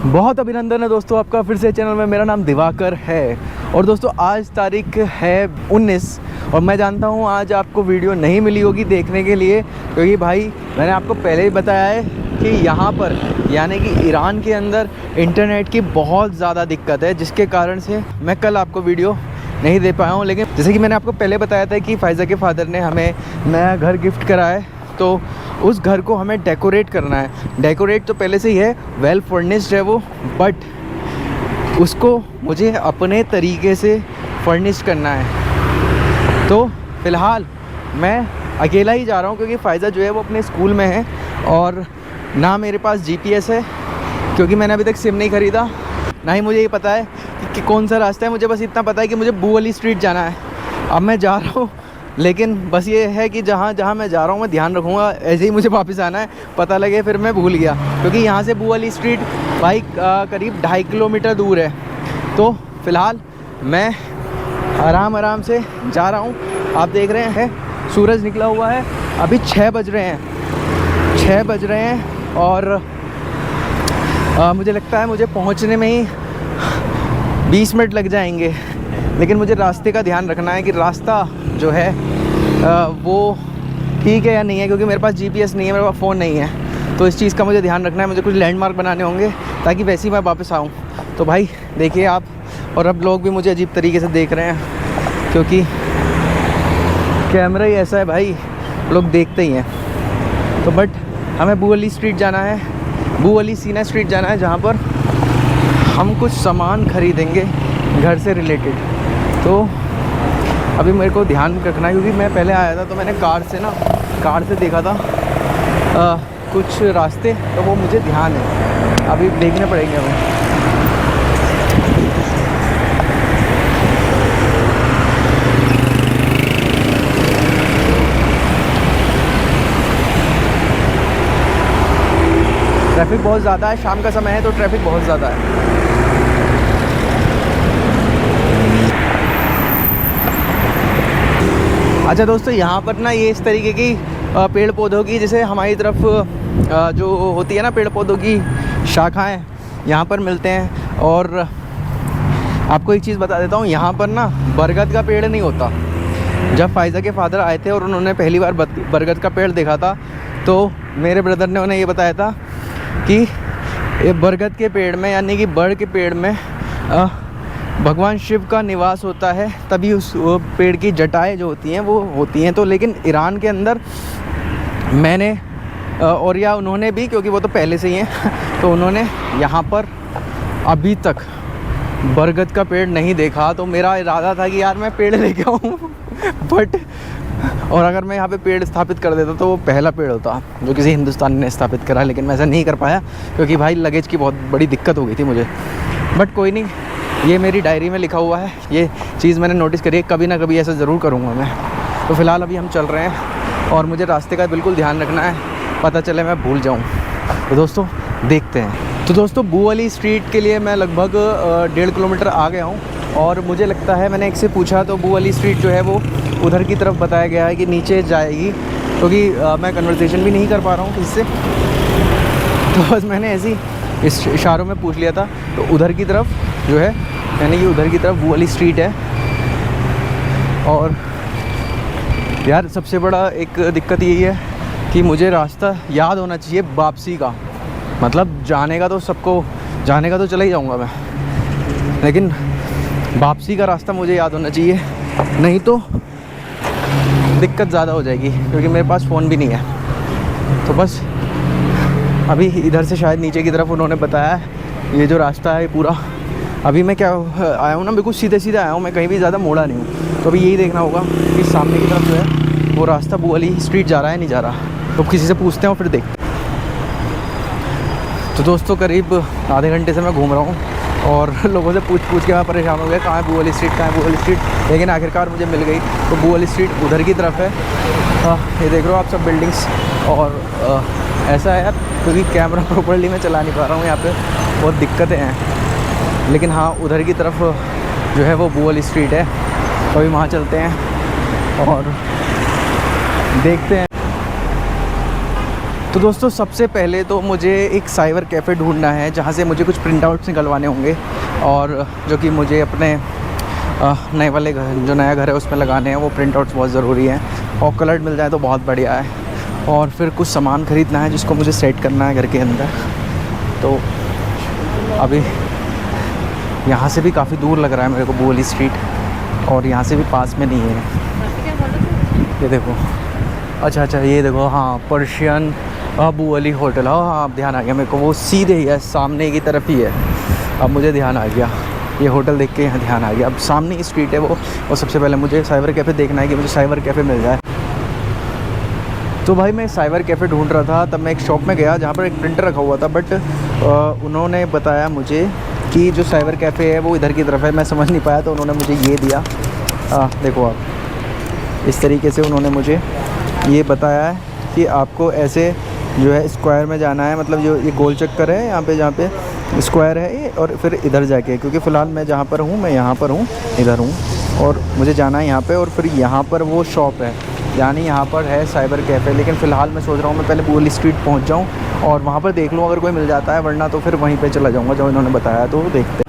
बहुत अभिनंदन है दोस्तों आपका फिर से चैनल में। मेरा नाम दिवाकर है और दोस्तों आज तारीख है 19 और मैं जानता हूँ आज आपको वीडियो नहीं मिली होगी देखने के लिए, क्योंकि भाई मैंने आपको पहले ही बताया है कि यहाँ पर यानी कि ईरान के अंदर इंटरनेट की बहुत ज़्यादा दिक्कत है, जिसके कारण से मैं कल आपको वीडियो नहीं दे पाया हूँ। लेकिन जैसे कि मैंने आपको पहले बताया था कि फ़ायज़ा के फादर ने हमें नया घर गिफ्ट करा है, तो उस घर को हमें डेकोरेट करना है। डेकोरेट तो पहले से ही है, वेल फर्निश्ड है वो, बट उसको मुझे अपने तरीके से फर्निश करना है। तो फ़िलहाल मैं अकेला ही जा रहा हूँ क्योंकि फ़ायज़ा जो है वो अपने स्कूल में है और ना मेरे पास GPS है क्योंकि मैंने अभी तक सिम नहीं ख़रीदा, ना ही मुझे ये पता है कि कौन सा रास्ता है। मुझे बस इतना पता है कि मुझे बू वाली स्ट्रीट जाना है। अब मैं जा रहा हूँ, लेकिन बस ये है कि जहाँ जहाँ मैं जा रहा हूँ मैं ध्यान रखूँगा, ऐसे ही मुझे वापस आना है। पता लगे फिर मैं भूल गया, क्योंकि यहाँ से बू वाली स्ट्रीट भाई करीब 2.5 किलोमीटर दूर है। तो फ़िलहाल मैं आराम से जा रहा हूँ। आप देख रहे हैं सूरज निकला हुआ है, अभी 6 बज रहे हैं और मुझे लगता है मुझे पहुँचने में ही 20 मिनट लग जाएंगे। लेकिन मुझे रास्ते का ध्यान रखना है कि रास्ता जो है वो ठीक है या नहीं है, क्योंकि मेरे पास GPS नहीं है, मेरे पास फ़ोन नहीं है। तो इस चीज़ का मुझे ध्यान रखना है। मुझे कुछ लैंडमार्क बनाने होंगे ताकि वैसे ही मैं वापस आऊँ। तो भाई देखिए आप, और अब लोग भी मुझे अजीब तरीके से देख रहे हैं क्योंकि कैमरा ही ऐसा है भाई, लोग देखते ही हैं। तो बट हमें बू वाली स्ट्रीट जाना है, बू वाली सीना स्ट्रीट जाना है, जहाँ पर हम कुछ सामान ख़रीदेंगे घर से रिलेटेड। तो अभी मेरे को ध्यान रखना है क्योंकि मैं पहले आया था तो मैंने कार से देखा था कुछ रास्ते, तो वो मुझे ध्यान है, अभी देखने पड़ेंगे हमें। ट्रैफिक बहुत ज़्यादा है, शाम का समय है तो ट्रैफिक बहुत ज़्यादा है। अच्छा दोस्तों, यहाँ पर ना ये इस तरीके की पेड़ पौधों की, जैसे हमारी तरफ जो होती है ना पेड़ पौधों की शाखाएं, यहाँ पर मिलते हैं। और आपको एक चीज़ बता देता हूँ, यहाँ पर ना बरगद का पेड़ नहीं होता। जब फ़ायज़ा के फादर आए थे और उन्होंने पहली बार बरगद का पेड़ देखा था, तो मेरे ब्रदर ने उन्हें ये बताया था कि ये बरगद के पेड़ में यानी कि बड़ के पेड़ में भगवान शिव का निवास होता है, तभी उस पेड़ की जटाएं जो होती हैं वो होती हैं। तो लेकिन ईरान के अंदर मैंने और या उन्होंने भी, क्योंकि वो तो पहले से ही हैं, तो उन्होंने यहाँ पर अभी तक बरगद का पेड़ नहीं देखा। तो मेरा इरादा था कि यार मैं पेड़ लेके आऊँ बट और अगर मैं यहाँ पे पेड़ स्थापित कर देता तो वो पहला पेड़ होता जो किसी हिंदुस्तानी ने स्थापित करा, लेकिन मैं ऐसा नहीं कर पाया क्योंकि भाई लगेज की बहुत बड़ी दिक्कत हो गई थी मुझे। बट कोई नहीं, ये मेरी डायरी में लिखा हुआ है, ये चीज़ मैंने नोटिस करी है, कभी ना कभी ऐसा ज़रूर करूँगा मैं। तो फ़िलहाल अभी हम चल रहे हैं और मुझे रास्ते का बिल्कुल ध्यान रखना है, पता चले मैं भूल जाऊँ। तो दोस्तों देखते हैं। तो दोस्तों बू वाली स्ट्रीट के लिए मैं लगभग 1.5 किलोमीटर आ गया हूँ और मुझे लगता है, मैंने एक से पूछा तो बू वाली स्ट्रीट जो है वो उधर की तरफ बताया गया है कि नीचे जाएगी, क्योंकि मैं कन्वर्सेशन भी नहीं कर पा रहा हूँ किससे। तो बस मैंने ऐसे ही इस इशारों में पूछ लिया था। तो उधर की तरफ जो है यानी कि उधर की तरफ बू वाली स्ट्रीट है। और यार सबसे बड़ा एक दिक्कत यही है कि मुझे रास्ता याद होना चाहिए वापसी का। मतलब जाने का तो चला ही जाऊंगा मैं, लेकिन वापसी का रास्ता मुझे याद होना चाहिए, नहीं तो दिक्कत ज़्यादा हो जाएगी क्योंकि मेरे पास फ़ोन भी नहीं है। तो बस अभी इधर से शायद नीचे की तरफ उन्होंने बताया है ये जो रास्ता है पूरा। अभी मैं क्या आया हूँ ना, बिल्कुल सीधे आया हूँ मैं, कहीं भी ज़्यादा मोड़ा नहीं हूँ। तो अभी यही देखना होगा कि सामने की तरफ जो है वो रास्ता बू वाली स्ट्रीट जा रहा है नहीं जा रहा। तो किसी से पूछते हैं और फिर देखते हैं। तो दोस्तों करीब आधे घंटे से मैं घूम रहा हूँ और लोगों से पूछ के मैं परेशान हो गया, कहाँ है बू वाली स्ट्रीट, लेकिन आखिरकार मुझे मिल गई। तो बू वाली स्ट्रीट उधर की तरफ है। ये देख रहे हो आप सब बिल्डिंग्स। और ऐसा है यार, क्योंकि कैमरा प्रॉपर्ली मैं चला नहीं पा रहा हूँ, यहाँ पे बहुत दिक्कतें हैं। लेकिन हाँ उधर की तरफ जो है वो बू वाली स्ट्रीट है, तो अभी वहाँ चलते हैं और देखते हैं। तो दोस्तों सबसे पहले तो मुझे एक साइबर कैफ़े ढूंढना है जहाँ से मुझे कुछ प्रिंट आउट्स निकलवाने होंगे, और जो कि मुझे अपने नए वाले घर, जो नया घर है उसमें लगाने हैं, वो प्रिंट आउट्स बहुत ज़रूरी हैं। और कलर मिल जाए तो बहुत बढ़िया है। और फिर कुछ सामान ख़रीदना है जिसको मुझे सेट करना है घर के अंदर। तो अभी यहाँ से भी काफ़ी दूर लग रहा है मेरे को बुअली स्ट्रीट, और यहाँ से भी पास में नहीं है। ये देखो, अच्छा ये देखो, हाँ पर्शियन बुअली होटल। हाँ अब ध्यान आ गया मेरे को, वो सीधे ही है, सामने की तरफ ही है। अब मुझे ध्यान आ गया, ये होटल देख के यहाँ ध्यान आ गया। अब सामने ही स्ट्रीट है वो, और सबसे पहले मुझे साइबर कैफ़े देखना है कि मुझे साइबर कैफ़े मिल जाए। तो भाई मैं साइबर कैफ़े ढूंढ रहा था, तब मैं एक शॉप में गया जहाँ पर एक प्रिंटर रखा हुआ था, बट उन्होंने बताया मुझे कि जो साइबर कैफ़े है वो इधर की तरफ है। मैं समझ नहीं पाया तो उन्होंने मुझे ये दिया। देखो आप, इस तरीके से उन्होंने मुझे ये बताया है कि आपको ऐसे जो है स्क्वायर में जाना है, मतलब जो ये गोल चक्कर है यहाँ पे, जहाँ पे स्क्वायर है ये, और फिर इधर जाके, क्योंकि फ़िलहाल मैं जहाँ पर हूँ, मैं यहाँ पर हूँ, इधर हूँ, और मुझे जाना है यहाँ पे, और फिर यहाँ पर वो शॉप है, यानी यहाँ पर है साइबर कैफ़े। लेकिन फ़िलहाल मैं सोच रहा हूँ मैं पहले बुअली स्ट्रीट पहुँच जाऊँ और वहाँ पर देख लूँ अगर कोई मिल जाता है, वरना तो फिर वहीं पर चला जाऊँगा जो इन्होंने बताया। तो देखते हैं।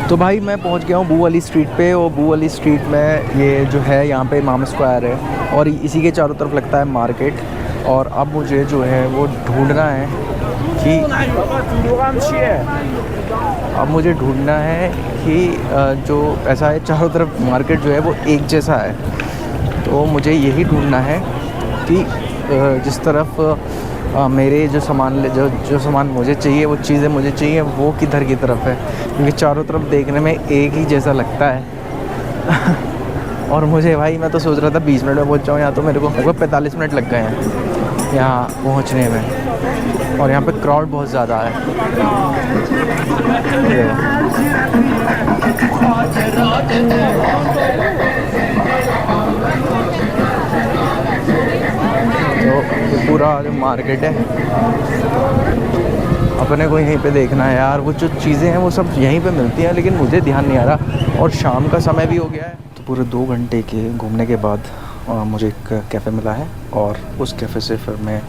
तो भाई मैं पहुंच गया हूँ बुअली स्ट्रीट पे, और बुअली स्ट्रीट में ये जो है यहाँ पे इमाम स्क्वायर है, और इसी के चारों तरफ लगता है मार्केट। और अब मुझे जो है वो ढूंढना है कि जो ऐसा है, चारों तरफ मार्केट जो है वो एक जैसा है। तो मुझे यही ढूंढना है कि जिस तरफ मेरे जो सामान मुझे चाहिए, वो चीज़ें मुझे चाहिए, वो किधर की तरफ है, क्योंकि चारों तरफ देखने में एक ही जैसा लगता है। और मुझे भाई, मैं तो सोच रहा था 20 मिनट में पहुंच जाऊँ, यहाँ तो मेरे को लगभग 45 मिनट लग गए हैं यहाँ पहुँचने में, और यहाँ पे क्राउड बहुत ज़्यादा है। तो ये पूरा जो मार्केट है अपने को यहीं पे देखना है यार। वो जो चीज़ें हैं वो सब यहीं पे मिलती हैं, लेकिन मुझे ध्यान नहीं आ रहा, और शाम का समय भी हो गया है। तो पूरे 2 घंटे के घूमने के बाद मुझे एक कैफ़े मिला है, और उस कैफ़े से फिर मैं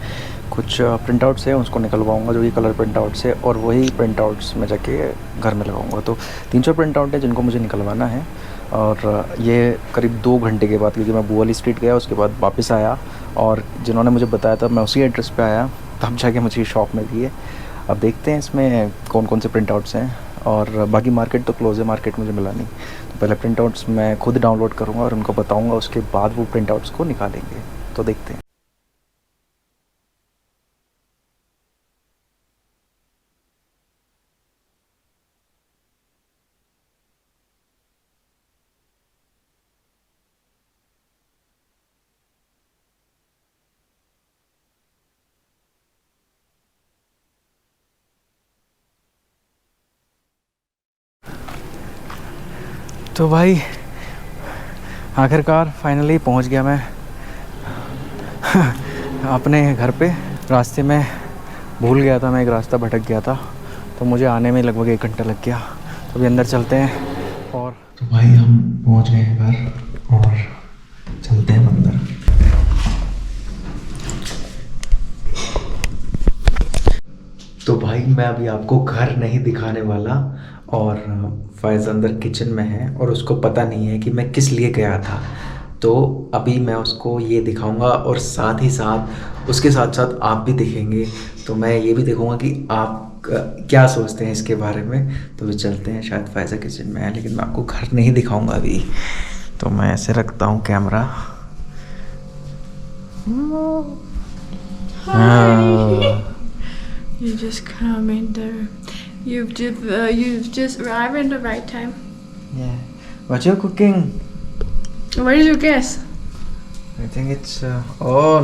कुछ प्रिंट आउट्स हैं उसको निकलवाऊँगा, जो ये कलर प्रिंट आउट्स है, और वही प्रिंट आउट्स में जाके घर में लगाऊँगा। तो 300 प्रिंट आउट है जिनको मुझे निकलवाना है, और ये करीब 2 घंटे के बाद, क्योंकि मैं बुअली स्ट्रीट गया, उसके बाद वापस आया, और जिन्होंने मुझे बताया था मैं उसी एड्रेस पे आया, तब जाके मुझे शॉप मिली है। अब देखते हैं इसमें कौन कौन से प्रिंट आउट्स हैं, और बाकी मार्केट तो क्लोज है, मार्केट मुझे मिला नहीं। तो पहले प्रिंट आउट्स मैं खुद डाउनलोड करूँगा और उनको बताऊँगा, उसके बाद वो प्रिंट आउट्स को निकालेंगे। तो देखते हैं। तो भाई आखिरकार फाइनली पहुंच गया मैं अपने घर पे। रास्ते में भूल गया था मैं, एक रास्ता भटक गया था, तो मुझे आने में लगभग 1 घंटा लग गया। तो अभी अंदर चलते हैं। और तो भाई हम पहुंच गए हैं घर, और चलते हैं अंदर। तो भाई मैं अभी आपको घर नहीं दिखाने वाला, और फैज़ अंदर किचन में है, और उसको पता नहीं है कि मैं किस लिए गया था। तो अभी मैं उसको ये दिखाऊंगा, और साथ ही साथ उसके साथ साथ आप भी दिखेंगे। तो मैं ये भी देखूंगा कि आप क्या सोचते हैं इसके बारे में। तो भी चलते हैं, शायद फैज़ा किचन में है, लेकिन मैं आपको घर नहीं दिखाऊंगा अभी। तो मैं ऐसे रखता हूँ camera. You just come in there. You've just arrived in the right time. Yeah. What you're cooking? What did you guess? I think it's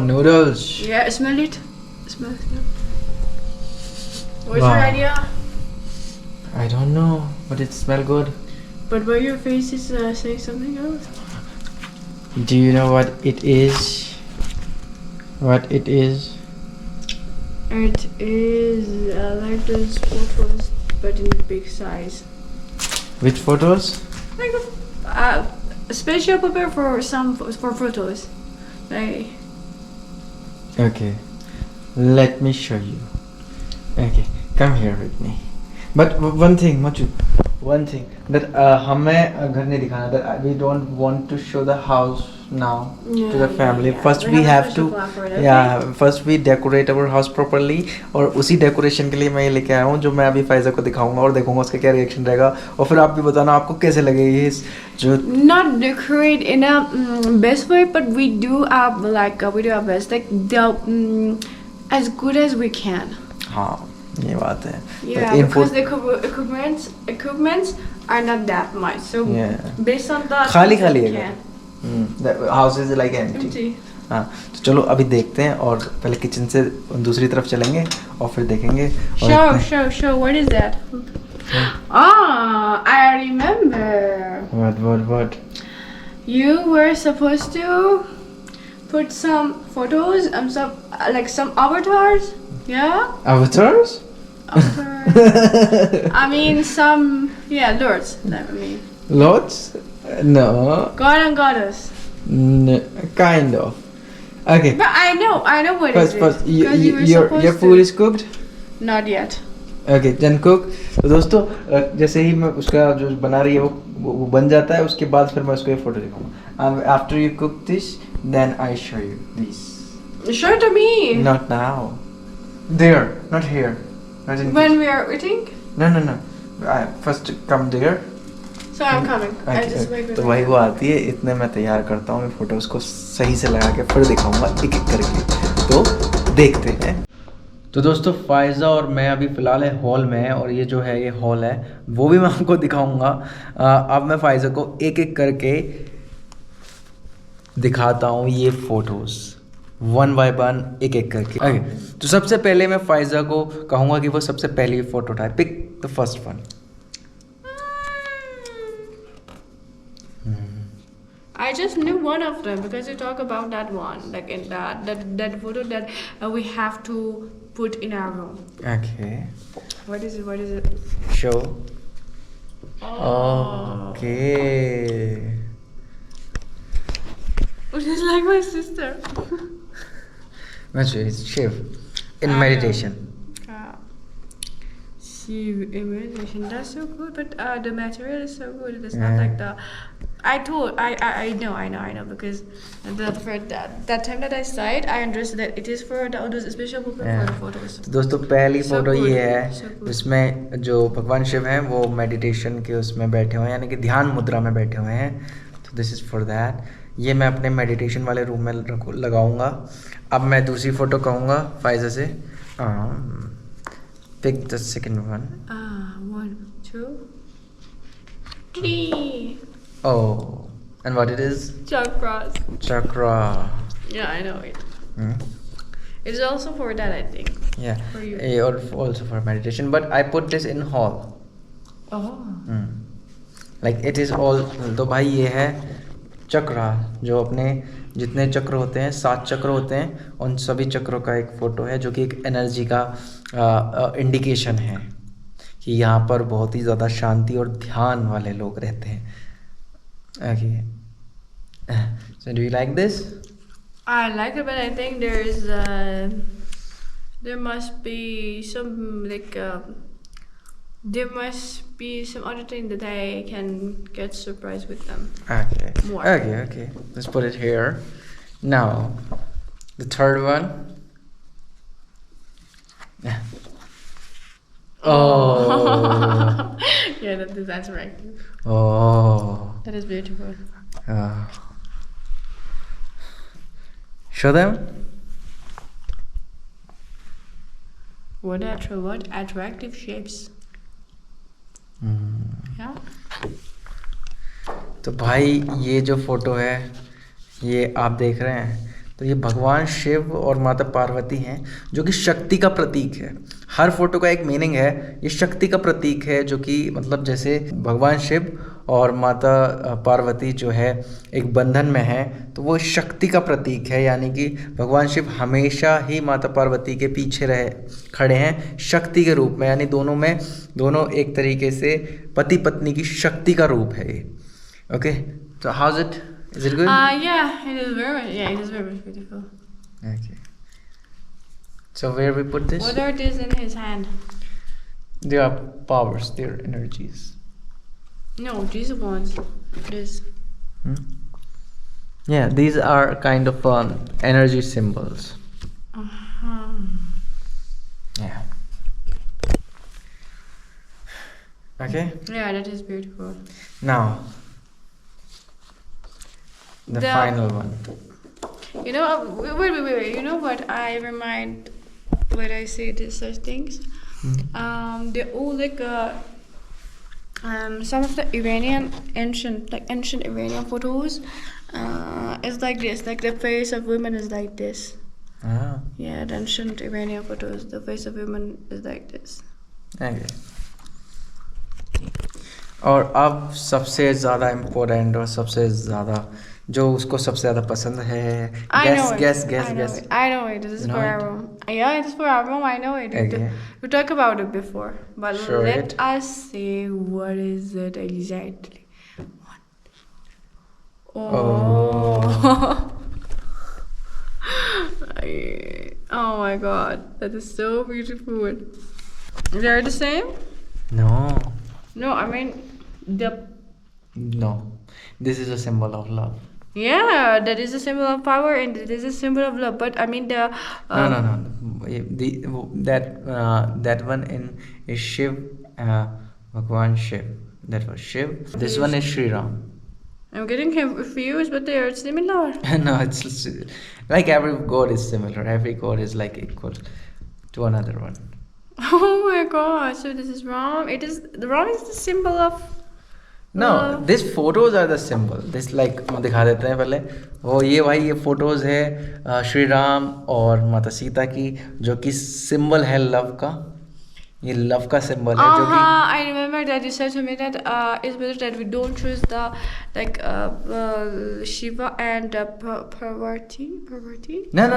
noodles. Yeah, smell it. Smell it. What's Wow. your idea? I don't know, but it smells good. But where your face is saying something else. Do you know what it is? What it is? It is like those photos, but in big size. Which photos? Like a special paper for photos. Like Okay, let me show you. Okay, come here with me. But one thing, Machu, one thing that हमें घर नहीं दिखाना. That we don't want to show the house now to the family. First we have to, first we decorate our house properly. और उसी decoration के लिए मैं ये लेके आया हूँ जो मैं अभी फाइजा को दिखाऊंगा और देखूंगा उसका क्या reaction रहेगा. और फिर आप भी बताना आपको कैसे लगे ये जो. Not decorate in a best way, but we do our best, like the as good as we can. हाँ ये बात है. Yeah, because the equipments are not that much, so based on that, खाली है. The house is like empty. हाँ तो चलो अभी देखते हैं और पहले किचन से दूसरी तरफ चलेंगे और फिर देखेंगे. Show. What is that? Ah, I remember. What? You were supposed to put some photos, some avatars. Yeah. Avatars? I mean lords. Lords? No. God and goddess. Kind of. Okay. But I know what it is. First, your food is cooked? Not yet. Okay, then cook. तो दोस्तों जैसे ही मैं उसका जो बना रही है वो बन जाता है उसके बाद फिर मैं उसको ये फोटो दिखाऊंगा. After you cook this, then I show you this. Show it to me. Not now. There, not here. Not in when we are eating? No. First come there. So I'm coming. I just wait. तो वही वो आती है इतने मैं तैयार करता हूँ फोटोज को सही से लगा के फिर दिखाऊंगा एक एक करके. तो देखते हैं. तो दोस्तों फायज़ा और मैं अभी फ़िलहाल है हॉल में है और ये जो है ये हॉल है वो भी मैं आपको दिखाऊंगा. अब मैं फायज़ा को एक एक करके दिखाता हूँ ये फ़ोटोज़ वन बाय वन एक एक करके. ओके तो सबसे पहले मैं फायज़ा को कहूँगा कि वो सबसे पहली फ़ोटो उठाए. Pick the first one. I just knew one of them because you talk about that one, like in that photo that we have to put in our room. Okay. What is it? Show. Oh. Okay. Which is like my sister. That's right. Shiv. In meditation. Shiv in meditation. That's so good, but the material is so good. It's not like the. I know because that time that I saw it, I understood that it is for those special people for the photos. दोस्तों पहली photo ये है जिसमें जो भगवान शिव हैं वो meditation के उसमें बैठे हुए हैं यानी कि ध्यान मुद्रा में बैठे हुए हैं. तो दिस इज़ फॉर दैट. ये मैं अपने मेडिटेशन वाले रूम में लगाऊंगा. अब मैं दूसरी फ़ोटो कहूँगा फायज़ा से. Pick the second one. 1, 2, 3. Oh, and what it is? Chakras. Chakra. Yeah, I know it. It's also for that, I think. Yeah. For you. Also for meditation, but I put this in hall. Oh. Like it is all. तो भाई ये है चक्रा जो अपने जितने चक्र होते हैं 7 चक्र होते हैं उन सभी चक्रों का एक फ़ोटो है जो कि एक एनर्जी का इंडिकेशन है कि यहाँ पर बहुत ही ज़्यादा शांति और ध्यान वाले लोग रहते हैं. Okay. So do you like this? I like it, but I think there must be some there must be some other thing that I can get surprised with them. Okay. More. Okay. Let's put it here. Now, the third one. Oh. Yeah, that's right. Oh. That is beautiful. Show them. What attractive shapes. Yeah. तो भाई ये जो photo है ये आप देख रहे हैं तो ये भगवान शिव और माता पार्वती हैं जो कि शक्ति का प्रतीक है. हर फोटो का एक मीनिंग है. ये शक्ति का प्रतीक है जो कि मतलब जैसे भगवान शिव और माता पार्वती जो है एक बंधन में है तो वो शक्ति का प्रतीक है. यानी कि भगवान शिव हमेशा ही माता पार्वती के पीछे खड़े हैं शक्ति के रूप में. यानी दोनों एक तरीके से पति पत्नी की शक्ति का रूप है ये. ओके तो how is it? Is it good? Yeah, it is very much beautiful. Okay. So where we put this? What are these in his hand? They are powers, they are energies. No, these ones. This. Yeah, these are kind of energy symbols. Yeah. Okay. Yeah, that is beautiful. Now, the final one. You know, wait. You know what I remind when I say this such things? They're all like some of the ancient Iranian photos is like this. Like the face of women is like this. Ah. Yeah, the ancient Iranian photos, the face of women is like this. Okay. और अब सबसे ज़्यादा important और सबसे ज़्यादा जो उसको सबसे ज़्यादा पसंद है guess. I know it. This is for our room. Yeah, it is for our room. I know it. Okay. We talked about it before, but Show let it. us see what is it exactly. Oh. Oh my God, that is so beautiful. They are the same? No. No, I mean No. This is a symbol of love. Yeah, that is a symbol of power and it is a symbol of love. But I mean the No. That one is Shiv, Bhagwan Shiv. That was Shiv. This one is Sri Ram. I'm getting confused, but they are similar. No, it's like every god is similar. Every god is like equal to another one. Oh my God! So this is Ram. The Ram is the symbol of. No, these photos are the symbol. This like हम दिखा देते हैं पहले. वो ये भाई ये photos है श्री राम और माता सीता की जो कि symbol है love का. ये love का symbol है जो कि. I remember that you said to me that it's better that we don't choose the like Shiva and Parvati. No.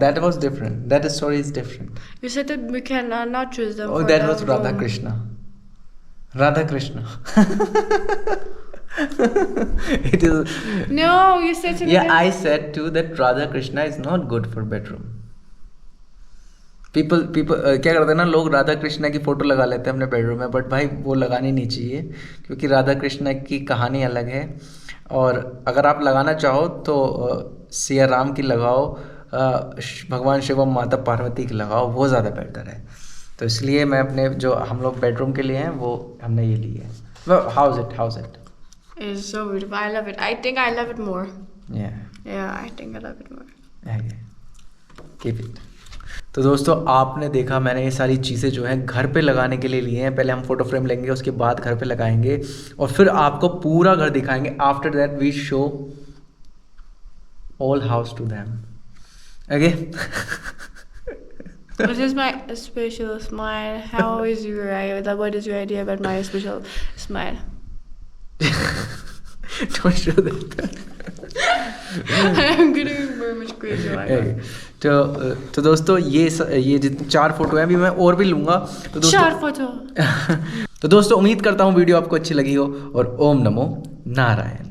That was different. That story is different. You said that we can not choose them. Oh, for that the was Radha room. Krishna. It is. No, you said to me. Yeah, I said too that Radha Krishna is not good for bedroom. People क्या करते हैं ना लोग राधा कृष्णा की photo लगा लेते हैं अपने बेडरूम में, बट भाई वो लगानी नहीं चाहिए क्योंकि राधा कृष्णा की कहानी अलग है. और अगर आप लगाना चाहो तो सिया राम की लगाओ, भगवान शिव और माता पार्वती की लगाओ, वो ज़्यादा बेटर है. तो इसलिए मैं अपने जो हम लोग बेडरूम के लिए हैं वो हमने ये ली है. How's it? It's so beautiful. I love it. I think I love it more. Yeah, I think I love it more. Okay. Keep it. तो दोस्तों आपने देखा मैंने ये सारी चीज़ें जो हैं घर पे लगाने के लिए लिए हैं. पहले हम फोटो फ्रेम लेंगे, उसके बाद घर पे लगाएंगे और फिर आपको पूरा घर दिखाएंगे. After that we show all house to them. Okay. What is my special smile? How is your idea? What is your idea about my special smile? Don't show that. I'm getting very much crazy. तो दोस्तों ये जितने 4 photo हैं अभी मैं और भी लूँगा. तो दोस्तों 4 फोटो. तो दोस्तों उम्मीद करता हूँ वीडियो आपको अच्छी लगी हो और ओम नमो नारायण.